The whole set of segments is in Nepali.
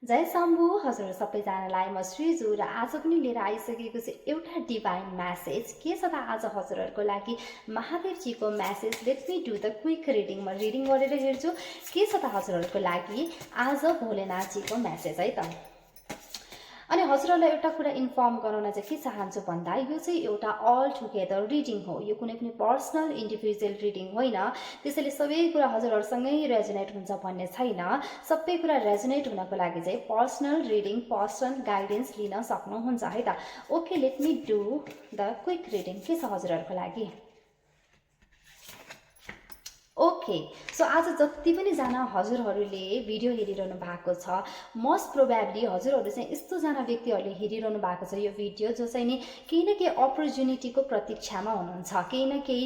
जय शम्भु हजुर सबैजनालाई म श्रीजु र आज पनि लिएर आइसकेको छु एउटा डिभाइन म्यासेज के छ त आज हजुरहरूको लागि महादेवजीको message let me do the quick reading म रिडिङ गरेर हेर्छु के छ त हजुरहरूको लागि आज भोलेनाथजीको म्यासेज है त अनि हजुरहरूलाई एउटा कुरा इन्फर्म गराउन चाहिँ के चाहन्छु भन्दा यो चाहिँ एउटा अल टुगेदर रिडिङ हो यो कुनै पनि पर्सनल इन्डिभिजुअल रिडिङ होइन त्यसैले सबै कुरा हजुरहरूसँगै रेजोनेट हुन्छ भन्ने छैन सबै कुरा रेजोनेट हुनको लागि चाहिँ पर्सनल रिडिङ पर्सन गाइडेन्स लिन सक्नुहुन्छ है त okay let me do the quick reading के छ हजुरहरूको लागि ओके सो आज जति पनि जना हजुरहरूले भिडियो हेरिरहनु भएको छ मोस्ट प्रोबेबली हजुरहरू चाहिँ यस्तोजना व्यक्तिहरूले हेरिरहनु भएको छ यो भिडियो जो चाहिँ नि केही न केही अपर्च्युनिटीको प्रतीक्षामा हुनुहुन्छ केही न केही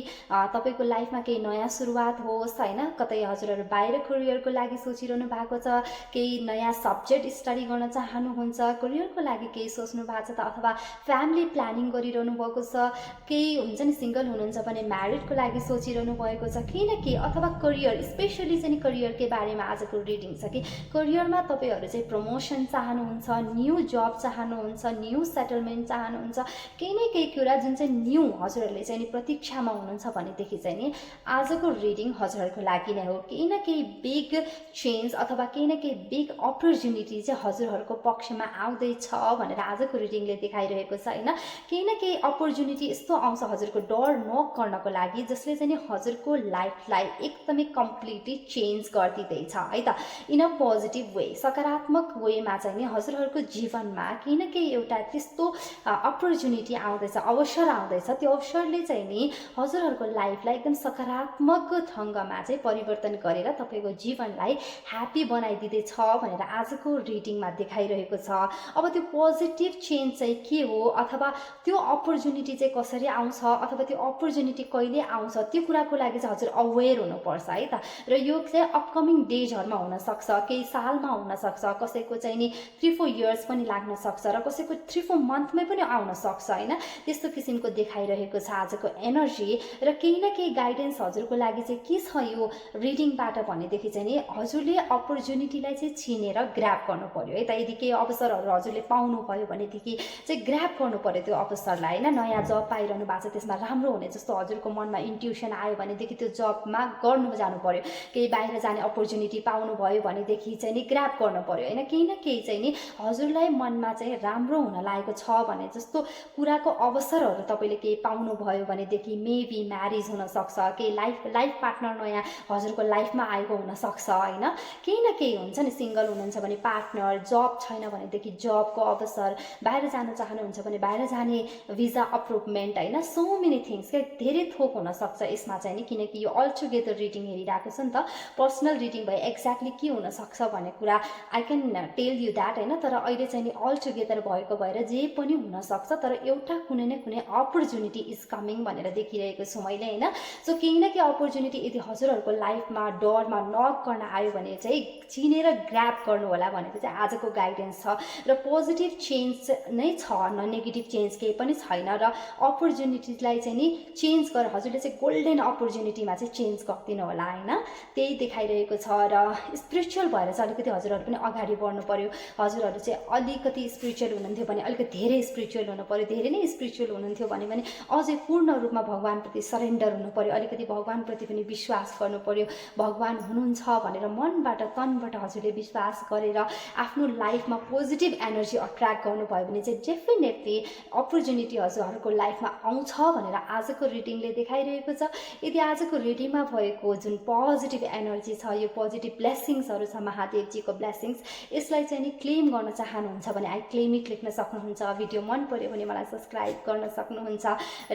तपाईँको लाइफमा केही नयाँ सुरुवात होस् होइन कतै हजुरहरू बाहिर करियरको लागि सोचिरहनु भएको छ केही नयाँ सब्जेक्ट स्टडी गर्न चाहनुहुन्छ करियरको लागि केही सोच्नु भएको छ त अथवा फ्यामिली प्लानिङ गरिरहनु भएको छ केही हुन्छ नि सिङ्गल हुनुहुन्छ भने म्यारिडको लागि सोचिरहनु भएको छ केही न केही अथवा करियर स्पेसली चाहिँ करियरकै बारेमा आजको रिडिङ छ कि करियरमा तपाईँहरू चाहिँ प्रमोसन चाहनुहुन्छ न्यू जब चाहनुहुन्छ न्यू सेटलमेन्ट चाहनुहुन्छ केही न केही कुरा जुन चाहिँ न्यू हजुरहरूले चाहिँ नि प्रतीक्षामा हुनुहुन्छ भनेदेखि चाहिँ नि आजको रिडिङ हजुरहरूको लागि नै हो केही न केही बिग चेन्ज अथवा केही न केही बिग अपर्च्युनिटी चाहिँ हजुरहरूको पक्षमा आउँदैछ भनेर आजको रिडिङले देखाइरहेको छ होइन केही न केही अपर्च्युनिटी यस्तो आउँछ हजुरको डोर नक गर्नको लागि जसले चाहिँ नि हजुरको लाइफलाई एकदमै कम्प्लिटली चेन्ज गरिदिँदैछ है त इन अ पोजिटिभ वे सकारात्मक वेमा चाहिँ नि हजुरहरूको जीवनमा केही न केही एउटा त्यस्तो अपर्च्युनिटी आउँदैछ अवसर आउँदैछ त्यो अवसरले चाहिँ नि हजुरहरूको लाइफलाई एकदम सकारात्मक ढङ्गमा चाहिँ परिवर्तन गरेर तपाईँको जीवनलाई ह्याप्पी बनाइदिँदैछ भनेर आजको रिडिङमा देखाइरहेको छ अब त्यो पोजिटिभ चेन्ज चाहिँ के हो अथवा त्यो अपर्च्युनिटी चाहिँ कसरी आउँछ अथवा त्यो अपर्च्युनिटी कहिले आउँछ त्यो कुराको लागि चाहिँ हजुर अवेर हुनुपर्छ है त र यो चाहिँ अपकमिङ डेजहरूमा हुनसक्छ केही सालमा हुनसक्छ कसैको चाहिँ नि 3-4 इयर्स पनि लाग्न सक्छ र कसैको 3-4 मन्थमै पनि आउन सक्छ होइन त्यस्तो किसिमको देखाइरहेको छ आजको एनर्जी र केही न केही गाइडेन्स हजुरको लागि चाहिँ के छ यो रिडिङबाट भनेदेखि चाहिँ नि हजुरले अपर्च्युनिटीलाई चाहिँ चिनेर ग्र्याब गर्नु पर्यो है त यदि केही अवसरहरू हजुरले पाउनुभयो भनेदेखि चाहिँ ग्र्याब गर्नु पर्यो त्यो अवसरलाई होइन नयाँ जब पाइरहनु भएको छ त्यसमा राम्रो हुने जस्तो हजुरको मनमा इन्ट्युसन आयो भनेदेखि त्यो जबमा गर्नु जानु पर्यो केही बाहिर जाने अपर्च्युनिटी पाउनुभयो भनेदेखि चाहिँ नि ग्र्याब गर्नु पर्यो होइन केही न केही चाहिँ नि हजुरलाई मनमा चाहिँ राम्रो हुन लागेको छ भने जस्तो कुराको अवसरहरू तपाईँले केही पाउनुभयो भनेदेखि मेबी म्यारिज हुनसक्छ केही लाइफ पार्टनर नयाँ हजुरको लाइफमा आएको हुनसक्छ होइन केही न केही हुन्छ नि सिङ्गल हुनुहुन्छ भने पार्टनर जब छैन भनेदेखि जबको अवसर बाहिर जान चाहनुहुन्छ भने बाहिर जाने भिजा अप्रुभमेन्ट होइन सो मेनी थिङ्स क्या धेरै थोक हुनसक्छ यसमा चाहिँ नि किनकि यो अल टुगेदर रिडिङ हेरिरहेको छ नि त पर्सनल रिडिङ भए एक्ज्याक्टली के हुनसक्छ भन्ने कुरा I can tell you that होइन तर अहिले चाहिँ नि अल टुगेदर भएको भएर जे पनि हुनसक्छ तर एउटा कुनै न कुनै अपर्च्युनिटी इज कमिङ भनेर देखिरहेको छु मैले होइन सो केही न केही अपर्च्युनिटी यदि हजुरहरूको लाइफमा डरमा नक गर्न आयो भने चाहिँ चिनेर ग्र्याब गर्नु होला भनेको चाहिँ आजको गाइडेन्स छ र पोजिटिभ चेन्ज नै छ न नेगेटिभ चेन्ज केही पनि छैन र अपर्च्युनिटीलाई चाहिँ नि चेन्ज गरेर हजुरले चाहिँ गोल्डन अपर्च्युनिटीमा चाहिँ चेन्ज गरिदिनु होला होइन त्यही देखाइरहेको छ र स्पिरिचुअल भएर चाहिँ अलिकति हजुरहरू पनि अगाडि बढ्नु पर्यो हजुरहरू चाहिँ अलिकति स्पिरिचुअल हुनुहुन्थ्यो भने अलिकति धेरै स्पिरिचुअल हुनु पर्यो धेरै नै स्पिरिचुअल हुनुहुन्थ्यो भने अझै पूर्ण रूपमा भगवानप्रति सरेन्डर हुनु पर्यो अलिकति भगवानप्रति पनि विश्वास गर्नु पर्यो भगवान हुनुहुन्छ भनेर मनबाट तनबाट हजुरले विश्वास गरेर आफ्नो लाइफमा पोजिटिभ एनर्जी अट्र्याक्ट गर्नुभयो भने चाहिँ डेफिनेटली अपर्च्युनिटी हजुरहरूको लाइफमा आउँछ भनेर आजको रिडिङले देखाइरहेको छ यदि आजको रिडिङमा भएको जुन पोजिटिभ एनर्जी छ यो पोजिटिभ ब्लेसिङ्सहरू छ महादेवजीको ब्लेसिङ्स यसलाई चाहिँ नि क्लेम गर्न चाहनुहुन्छ भने आई क्लेम इट लेख्न सक्नुहुन्छ भिडियो मन पर्यो भने मलाई सब्सक्राइब गर्न सक्नुहुन्छ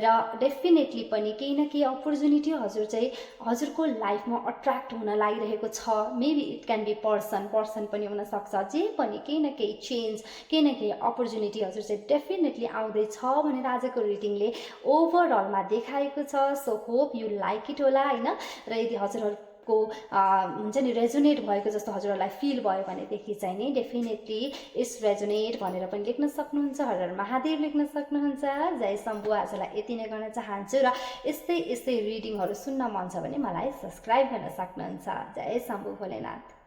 र डेफिनेटली पनि केही न केही अपर्च्युनिटी हजुर चाहिँ हजुरको लाइफमा अट्र्याक्ट हुन लागिरहेको छ maybe it can be person पनि हुनसक्छ जे पनि केही न केही चेन्ज केही न केही अपर्च्युनिटी हजुर चाहिँ डेफिनेटली आउँदैछ भनेर आजको रिडिङले ओभरअलमा देखाएको छ so hope you like it होला होइन र यदि हजुरहरूको हुन्छ नि रेजोनेट भएको जस्तो हजुरहरूलाई फिल भयो भनेदेखि चाहिँ नि डेफिनेटली इट्स रेजोनेट भनेर पनि लेख्न सक्नुहुन्छ हर हर महादेव लेख्न सक्नुहुन्छ जय शम्भु आजलाई यति नै गर्न चाहन्छु र यस्तै रिडिङहरू सुन्न मन छ भने मलाई सब्सक्राइब गर्न सक्नुहुन्छ जय शम्भु भोलेनाथ।